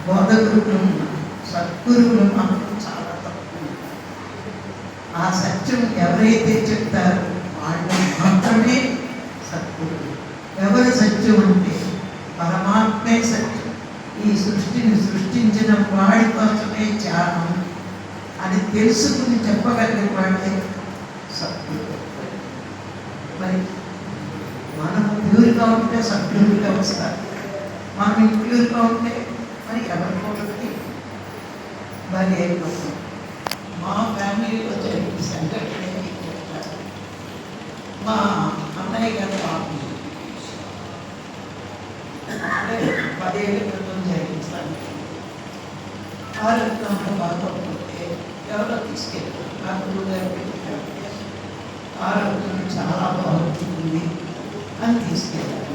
బోధగురువులు ఉన్నారు, సద్గురువులు మాత్రం చాలా తక్కువ. ఆ సత్యం ఎవరైతే చెప్తారో వాళ్ళు మాత్రమే సద్గురువులు. ఎవరు సత్యం అంటే పరమాత్మే సత్యం. ఈ సృష్టిని సృష్టించిన వాడి కోసమే ధ్యానం అని తెలుసుకుని చెప్పగలిగిన వాడే సద్గురువు. మరి మనం ప్యూర్గా ఉంటే సద్గురువుగా వస్తారు, మనం ఇంప్యూర్గా ఉంటే మరి ఎవరికోటి మరి అయిపోతాం. మా ఫ్యామిలీలో జరిగిన సంఘటన చెప్తారు. మా అన్నయ్య గారు పాపం అంటే 10 ఏళ్ళ క్రితం జరిగిన సంఘటన. ఆరోగ్యంతో బాధపడితే ఎవరో తీసుకెళ్ళారు. నా గురువు గారు పెట్టారు, ఆరోగ్యం చాలా బాగుంటుంది అని తీసుకెళ్ళారు.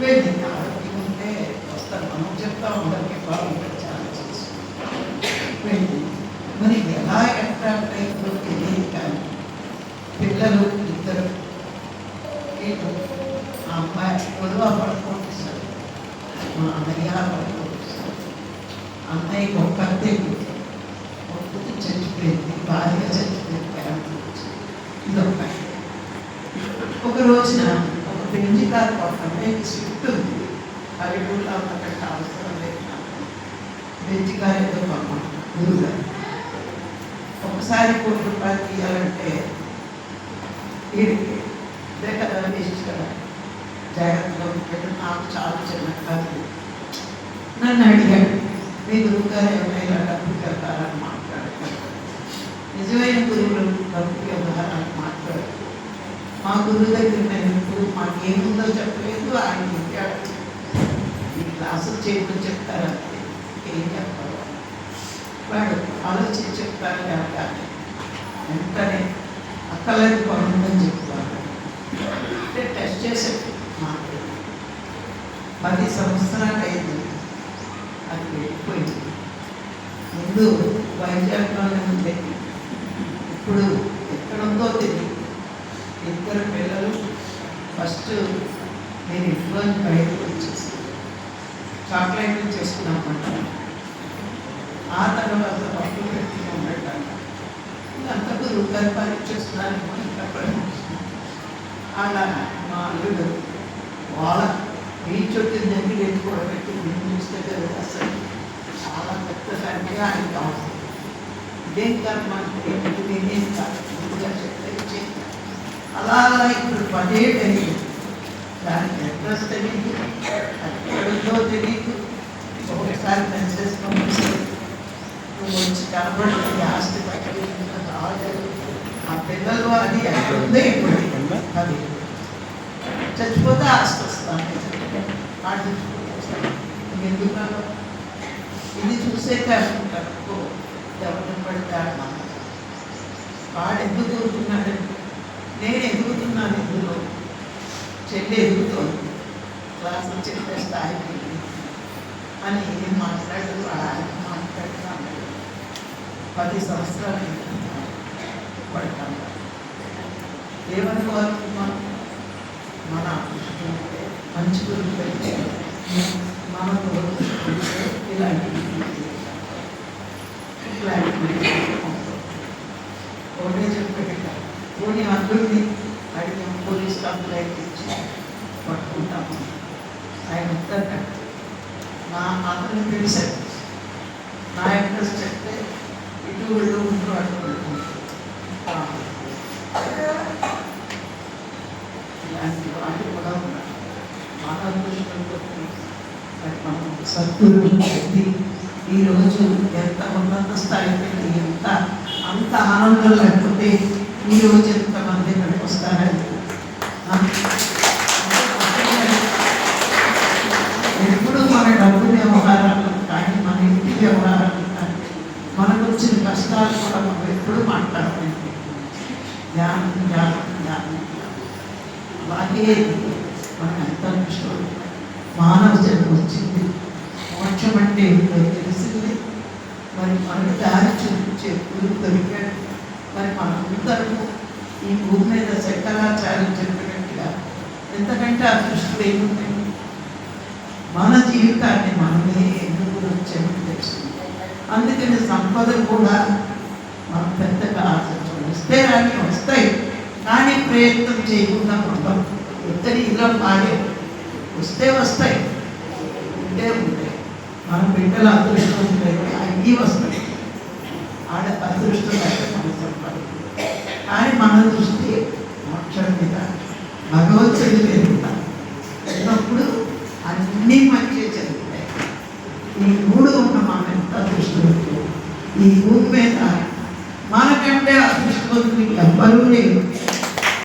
వెళ్ళి ఆరోగ్యం ఉంటే వస్తారు, మనం చెప్తా ఉండడానికి బాగుంటుంది చాలా చేసి వెళ్ళి మరి ఎలా అట్రాక్ట్ అయిందో తెలియదు. కానీ పిల్లలు ఇద్దరు, ఆ అమ్మాయి పొదువా పడుకుంటున్నారు, మా అన్నయ్య పడుకుంటున్నారు. అన్నయ్యకి ఒక్కతే ఒక్కటి చచ్చిపోయింది, భార్య చచ్చిపోయింది. ఇదొక ఒక రోజున ఒక బెంజి కారు పక్కనే స్విఫ్ట్ ఉంది, అది కూడా అక్కడ అవసరం లేదు. బెంజి కారు ఏదో పక్కన గురుగారు ఒకసారి ₹1 తీయాలంటే వీడికి కదా ఇష్టం జాగ్రత్తగా ఉంటాడు. నాకు చాలా చిన్న కాదు. నన్ను అడిగాడు, మీ గురువు గారు ఎవరైనా డబ్బు కడతారని మాట్లాడతారు. నిజమైన గురువులు డబ్బు వ్యవహారాన్ని మాట్లాడారు. మా గురువు దగ్గర నేను ఇప్పుడు మాకు ఏముందో చెప్పలేదు, ఆయన చెప్పాడు ఈ క్లాసులు చేయమని చెప్తారంటే ఏం చెప్పారు. వాడు ఆలోచించి చెప్తారు కానీ వెంటనే అక్కలేదు పడుతుందని చెప్తారు. అంటే టెస్ట్ చేసే మాకు 10 సంవత్సరాలు అయింది. అది వెళ్ళిపోయింది. ముందు వైజాగ్లోనే ఉంది, ఇప్పుడు ఎక్కడుందో తెలియదు. 2 పిల్లలు ఫస్ట్ నేను ఇంట్లో బయటకు వచ్చేసి చాక్లెట్లు చేసుకున్నామంటాను. ఆ తర్వాత పప్పులు పెట్టి ఉండటం అంతకు రూపాయలు పరీక్ష చేస్తున్నాను. అలా మా అల్లుడు వాళ్ళ ఈ చుట్టూ దగ్గర కూడా పెట్టి చూస్తే కదా అసలు చాలా పెద్ద ఫ్యామిలీ ఆయనకి అవసరం. ఇదేం కాదు అంటే నేనేం కాదు ముందుగా చెప్తే అలా ఇప్పుడు 10 ఏళ్ళు అయింది. దానికి అడ్రస్ తెలియదు, ఎక్కడుందో తెలియదు. ఒకసారి మెసేజ్ పంపిస్తే నువ్వు వచ్చి కనబడుతుంది, ఆస్తి పక్కన రాలేదు. ఆ పిల్లలు అది ఎక్కడుందో ఇప్పుడు అది చచ్చిపోతే ఆస్తి వస్తాను ఎందుకు ఇది చూసే అనుకుంటారు. ఎవరిని పడితే వాడు ఎందుకు ఎదుగుతున్నాడు, నేను ఎదుగుతున్నాను, ఇందులో చెల్లి ఎదుగుతోంది, క్లాసులు చెప్పే స్థాయికి అని ఏం మాట్లాడు ఆయన మాట్లాడుతున్నాడు. 10 సంవత్సరాలు పడతాను. ఏమనుకోవాలనుకున్నాను, మన మంచి గురించి అయితే మనకు ఇలాంటివి ఒకటే చెప్పేట పోనీ అందరినీ అడిగిన పోలీస్ కంప్లైంట్ ఇచ్చి పట్టుకుంటాము. ఆయన ఉత్తర నా అతను తెలిసాడు, నా అడ్రస్ చెప్తే ఇటు వెళ్ళు ఉంటూ ఇలాంటి వాళ్ళు కూడా ఉన్నారు. మన అదృష్టంతో మరి మనం సద్గురువు వ్యక్తి ఈరోజు ఎంత ఉన్నత స్థాయికి అంత ఆనందం లేకపోతే ఈరోజు ఎంతమంది ఇక్కడికి వస్తారని. ఎప్పుడు మన డబ్బు వ్యవహారాలు కానీ మన ఇంటి వ్యవహారాలు కానీ మనకు వచ్చిన కష్టాలు కూడా మనం ఎప్పుడు మాట్లాడలేదు. ధ్యానం ధ్యానం ధ్యానం అలాగే మనం ఎంత అదృష్టం. మానవ జన్మ వచ్చింది, మోక్షం అంటే ఏమిటో తెలిసింది. మరి మనకు దారి చూపించే గురువు దొరికాడు. మరి మనందరము ఈ భూమి మీద శంకరాచార్యం చెప్పినట్టుగా ఎంతకంటే అదృష్టం ఏముందండి. మన జీవితాన్ని మనమే ఎన్నుకుని వచ్చే అందుకని సంపద కూడా మనం పెద్దగా ఆశించాలి. వస్తే రాని వస్తాయి, కానీ ప్రయత్నం చేయకుండా ఉంటాం. ఇద్దరి ఇలా పాడే వస్తే వస్తాయి, ఉంటే ఉంటాయి. మన బిడ్డల అదృష్టం ఉంటాయి, అన్నీ వస్తాయి. ఆడ అదృష్టం అయితే మన సంపద. కానీ మన దృష్టి మోక్షం మీద, భగవంతుడి మీద ఉన్నప్పుడు అన్నీ మంచి జరుగుతాయి. ఈ మూడు ఉన్న మనం ఎంత అదృష్టవంతులు. ఈ భూమి మీద మనకంటే అదృష్టవంతులు ఎవ్వరూ లేరు.